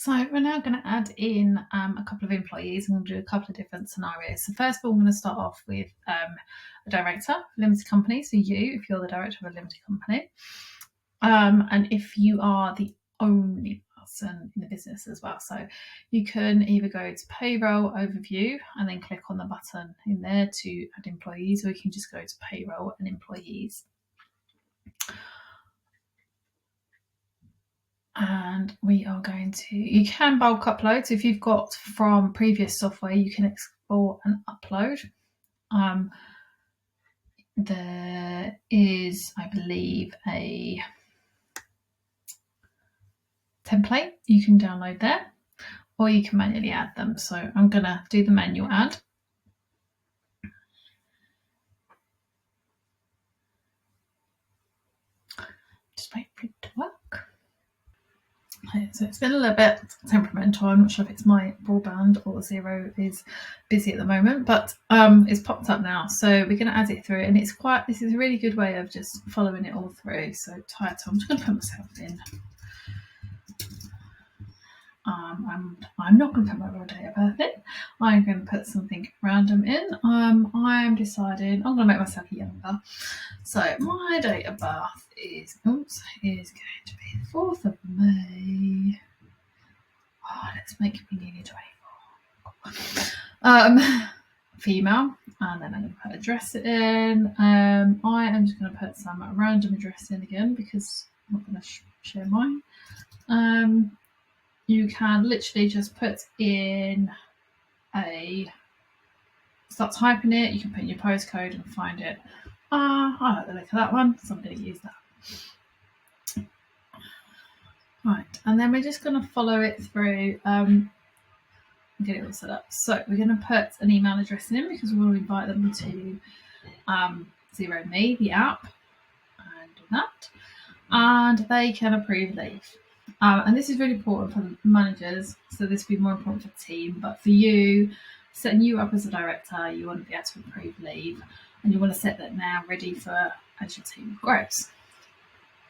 So we're now going to add in a couple of employees, and we'll do a couple of different scenarios. So first of all, I'm going to start off with a director, limited company. So you, if you're the director of a limited company, and if you are the only person in the business as well. So you can either go to payroll overview and then click on the button in there to add employees, or you can just go to payroll and employees. And we are going to, you can bulk upload. So if you've got from previous software, you can export and upload. There is, I believe, a template you can download there, or you can manually add them. So I'm going to do the manual add. Just wait for it to work. So it's been a little bit temperamental. I'm not sure if it's my broadband or Xero is busy at the moment, but it's popped up now. So we're going to add it through, and this is a really good way of just following it all through. So title, I'm just going to put myself in. I'm not going to put my real date of birth in. I'm going to put something random in. I'm deciding I'm going to make myself younger. So my date of birth is going to be the 4th of May. Oh, let's make me nearly 24. Female, and then I'm going to put address in. I am just going to put some random address in again because I'm not going to share mine. You can literally just put in start typing it. You can put in your postcode and find it. I like the look of that one, so I'm going to use that. Right, and then we're just going to follow it through and get it all set up. So we're going to put an email address in because we will invite them to Xero Me, the app, and do that. And they can approve leave. And this is really important for managers, so this will be more important for the team. But for you, setting you up as a director, you want to be able to approve leave, and you want to set that now ready for as your team grows.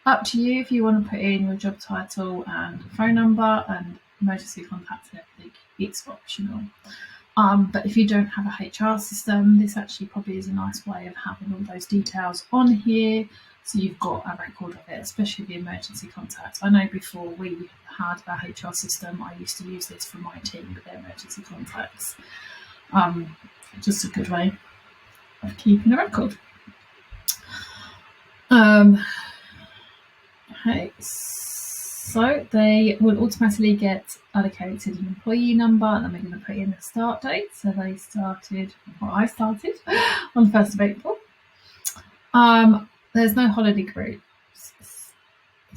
Up to you if you want to put in your job title and phone number and emergency contact and everything. It's optional. But if you don't have a HR system, this actually probably is a nice way of having all those details on here. So you've got a record of it, especially the emergency contacts. I know before we had a HR system, I used to use this for my team with their emergency contacts. Just a good way of keeping a record. Okay, so they will automatically get allocated an employee number, and then we're going to put in the start date. So I started on the 1st of April. There's no holiday group. It's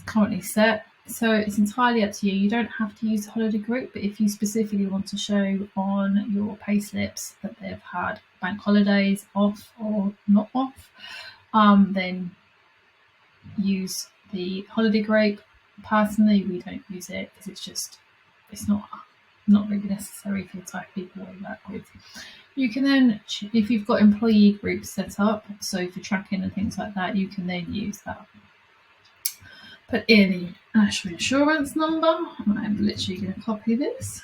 currently set, so it's entirely up to you. You don't have to use the holiday group, but if you specifically want to show on your pay slips that they've had bank holidays off or not off, then use the holiday group. Personally, we don't use it because it's not really necessary for the type of people we work with. You can then, if you've got employee groups set up, so for tracking and things like that, you can then use that. Put in the national insurance number. I'm literally going to copy this.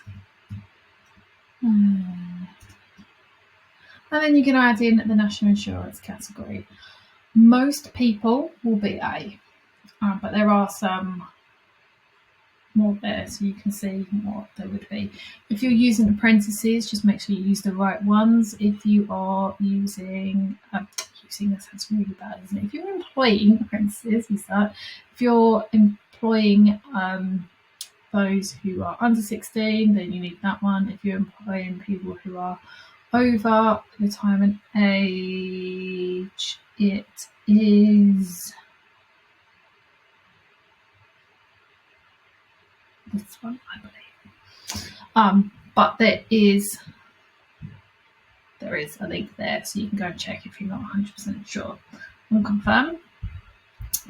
And then you're going to add in the national insurance category. Most people will be A, but there are some more there, so you can see what they would be. If you're using apprentices, just make sure you use the right ones. If you are using this sounds really bad, isn't it? If you're employing apprentices, if you're employing those who are under 16, then you need that one. If you're employing people who are over retirement age, it is this one, I believe. But there is a link there, so you can go and check if you're not 100% sure. And confirm.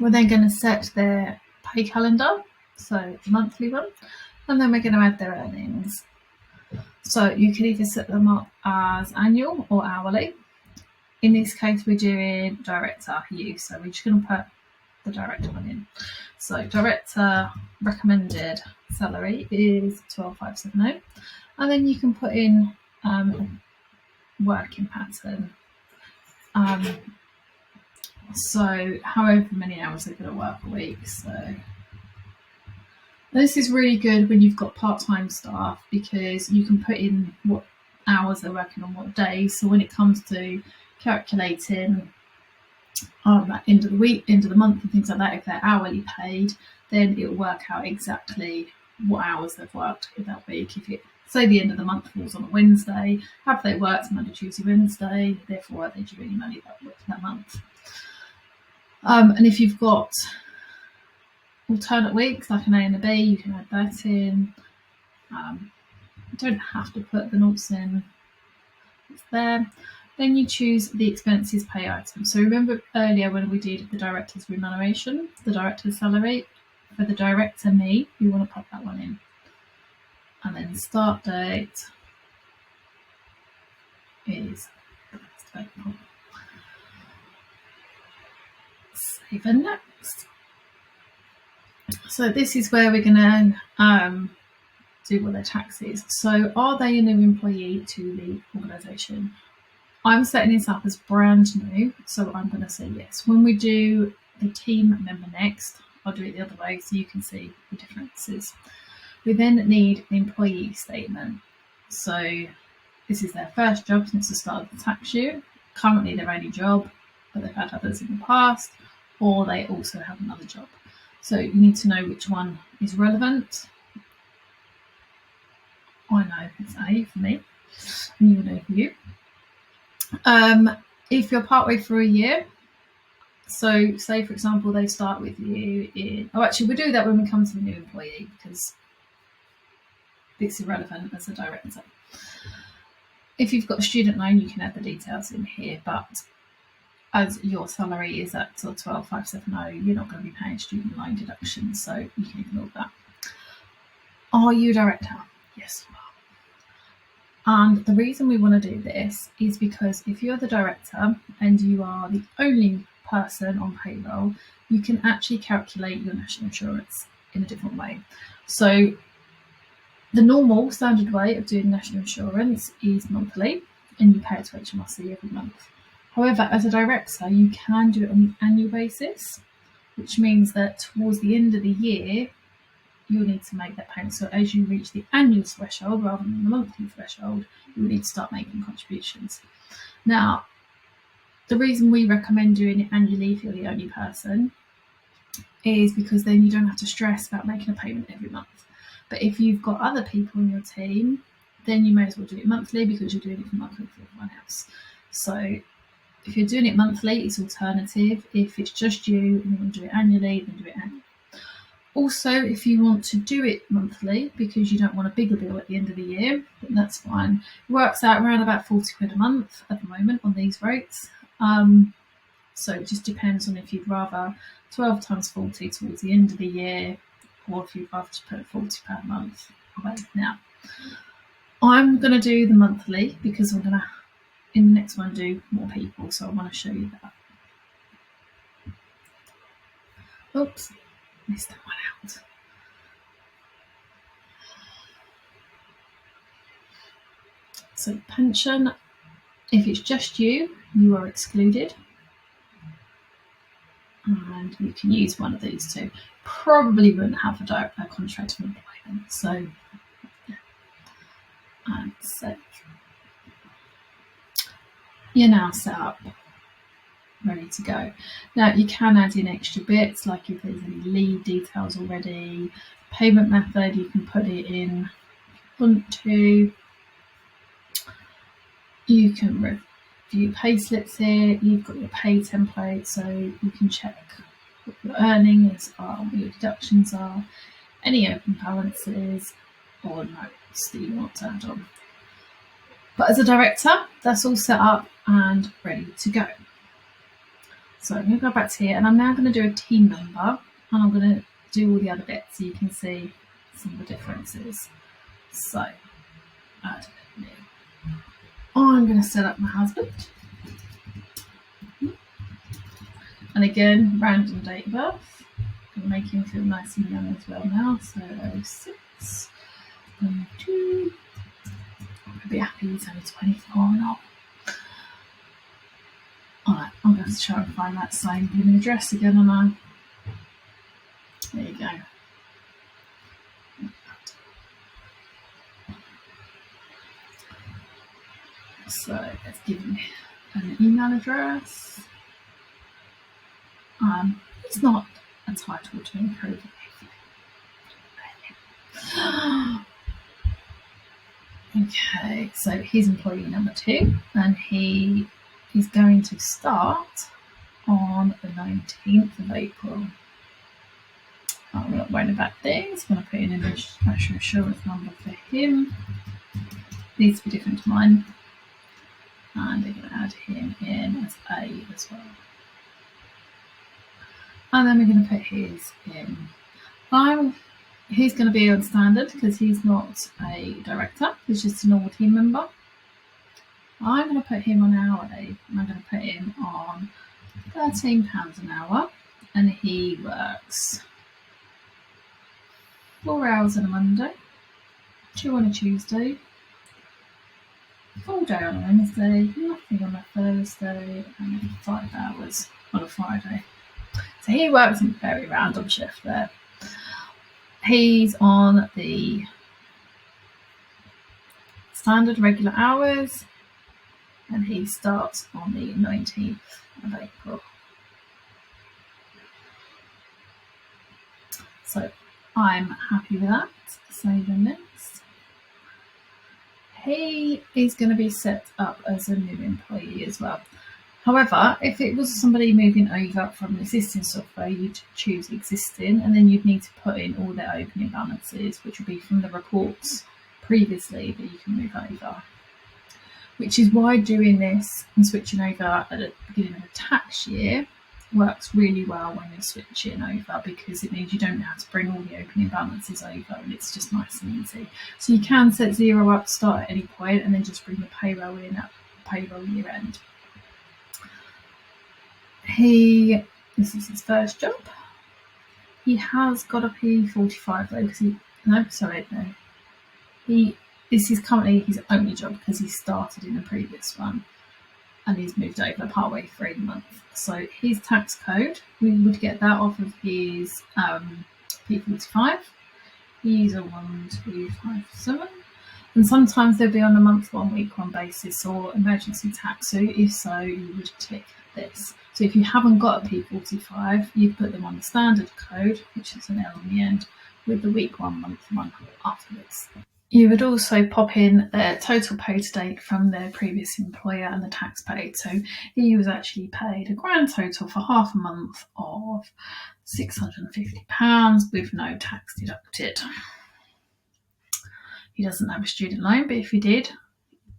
We're then going to set their pay calendar, so the monthly one, and then we're going to add their earnings. So you can either set them up as annual or hourly. In this case, we're doing director use, so we're just going to put the director one in. So director recommended salary is 12,570, and then you can put in working pattern. So however many hours they're going to work a week. So this is really good when you've got part-time staff, because you can put in what hours they're working on what days. So when it comes to calculating at end of the week, end of the month and things like that, if they're hourly paid, then it'll work out exactly what hours they've worked in that week. If it, say the end of the month falls on a Wednesday, have they worked Monday, Tuesday, Wednesday, therefore are they due any money that month. And if you've got alternate weeks like an A and a B, you can add that in. You don't have to put the noughts in. It's there. Then you choose the expenses pay item. So remember earlier when we did the director's remuneration, the director's salary, for the director me, you want to pop that one in. And then start date is the next April. Save and next. So this is where we're going to do what their tax is. So are they a new employee to the organisation? I'm setting this up as brand new, so I'm going to say yes. When we do the team member next, I'll do it the other way so you can see the differences. We then need the employee statement. So this is their first job since the start of the tax year. Currently their only job, but they've had others in the past, or they also have another job. So you need to know which one is relevant. I know it's A for me, and you'll know for you. If you're partway through a year, so say for example they start with you in, actually we'll do that when we come to the new employee because it's irrelevant as a director. If you've got a student loan, you can add the details in here, but as your salary is at 12,570, you're not going to be paying student loan deductions, so you can ignore that. Are you a director? Yes, you are. And the reason we want to do this is because if you're the director and you are the only person on payroll, you can actually calculate your national insurance in a different way. So the normal standard way of doing national insurance is monthly, and you pay it to HMRC every month. However, as a director, you can do it on the annual basis, which means that towards the end of the year, you'll need to make that payment. So as you reach the annual threshold rather than the monthly threshold, you'll need to start making contributions. Now, the reason we recommend doing it annually if you're the only person is because then you don't have to stress about making a payment every month. But if you've got other people in your team, then you may as well do it monthly because you're doing it for monthly for everyone else. So if you're doing it monthly, it's alternative. If it's just you and you want to do it annually, then do it annually. Also, if you want to do it monthly because you don't want a bigger bill at the end of the year, then that's fine. It works out around about 40 quid a month at the moment on these rates. So it just depends on if you'd rather 12 times 40 towards the end of the year, or if you'd rather to put £40 a month away. Now, I'm going to do the monthly because I'm going to, in the next one, do more people. So I want to show you that. Oops, missed that one out. So pension, if it's just you, you are excluded. And you can use one of these two. Probably wouldn't have a contract of employment. So, yeah. And so you're now set up, ready to go. Now you can add in extra bits, like if there's any lead details already, payment method, you can put it in if you want to. You can review pay slips here. You've got your pay template, so you can check what your earnings are, what your deductions are, any open balances or notes that you want to add on. But as a director, that's all set up and ready to go. So I'm going to go back to here, and I'm now going to do a team member, and I'm going to do all the other bits so you can see some of the differences. So add new. I'm going to set up my husband. And again, random date of birth. Gonna make him feel nice and young as well now. So 06, 22. I'll be happy he's only 24 or not. Alright, I'm going to have to try and find that same blooming address again, and I. There you go. So it's given me an email address. It's not entitled to improve it. Okay, so he's employee number 2, and he is going to start on the 19th of April. I'm not worrying about things. I'm going to put in a national insurance number for him. Needs to be different to mine. And they're going to add him in as A as well. And then we're going to put his in. He's going to be on standard because he's not a director. He's just a normal team member. I'm going to put him on hourly. I'm going to put him on £13 an hour. And he works 4 hours on a Monday, 2 on a Tuesday, full day on a Wednesday, nothing on a Thursday, and 5 hours on a Friday. So he works in a very random shift there. He's on the standard regular hours, and he starts on the 19th of April. So I'm happy with that. Save the next. He is going to be set up as a new employee as well. However, if it was somebody moving over from existing software, you'd choose existing, and then you'd need to put in all their opening balances, which would be from the reports previously that you can move over. Which is why doing this and switching over at the beginning of a tax year works really well when you're switching over, because it means you don't have to bring all the opening balances over, and it's just nice and easy. So you can set Xero up to start at any point and then just bring the payroll in at payroll year end. This is his first job. He has got a P45 though, because this is currently his only job because he started in the previous one and he's moved over partway through the month. So his tax code, we would get that off of his P45. He's a 1257. And sometimes they'll be on a month one, week one basis or emergency tax. So if so, you would tick this. So if you haven't got a P45, you put them on the standard code, which is an L on the end, with the week one, month one afterwards. You would also pop in their total pay to date from their previous employer and the tax paid. So he was actually paid a grand total for half a month of £650 with no tax deducted. He doesn't have a student loan, but if he did,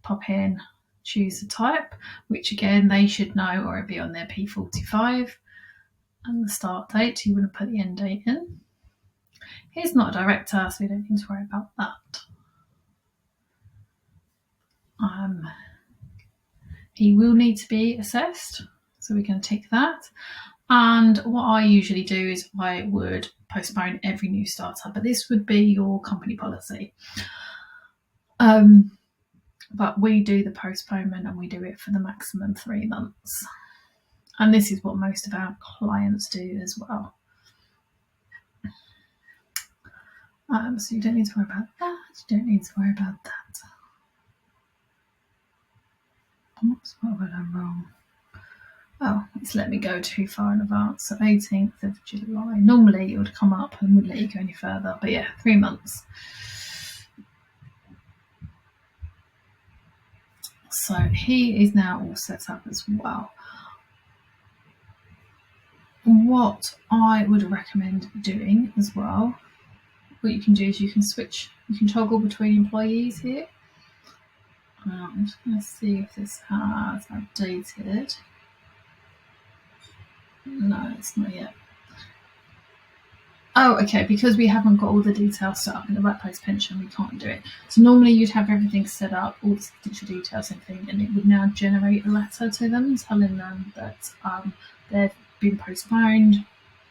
pop in, choose the type, which again they should know, or it'd be on their P45, and the start date. You wouldn't put the end date in. He's not a director, so we don't need to worry about that. He will need to be assessed, so we can tick that. And what I usually do is I would postpone every new starter, but this would be your company policy. But we do the postponement and we do it for the maximum 3 months. And this is what most of our clients do as well. So you don't need to worry about that. You don't need to worry about that. Oops, what have I done wrong? Oh, it's let me go too far in advance. So 18th of July. Normally it would come up and wouldn't let you go any further. But yeah, 3 months. So he is now all set up as well. What I would recommend doing as well, what you can do is you can toggle between employees here. I'm just going to see if this has updated. No, it's not yet. Oh, okay, because we haven't got all the details set up in the workplace pension, we can't do it. So normally you'd have everything set up, all the potential details and everything, and it would now generate a letter to them telling them that they've been postponed.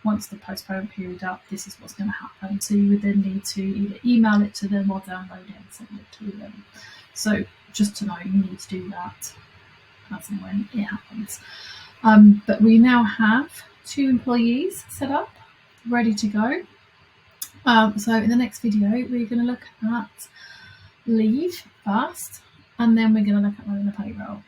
Once the postponement period up, this is what's going to happen. So you would then need to either email it to them or download it and send it to them. So just to know, you need to do that as and when it happens. But we now have 2 employees set up, ready to go. So in the next video, we're going to look at leave first, and then we're going to look at running the payroll.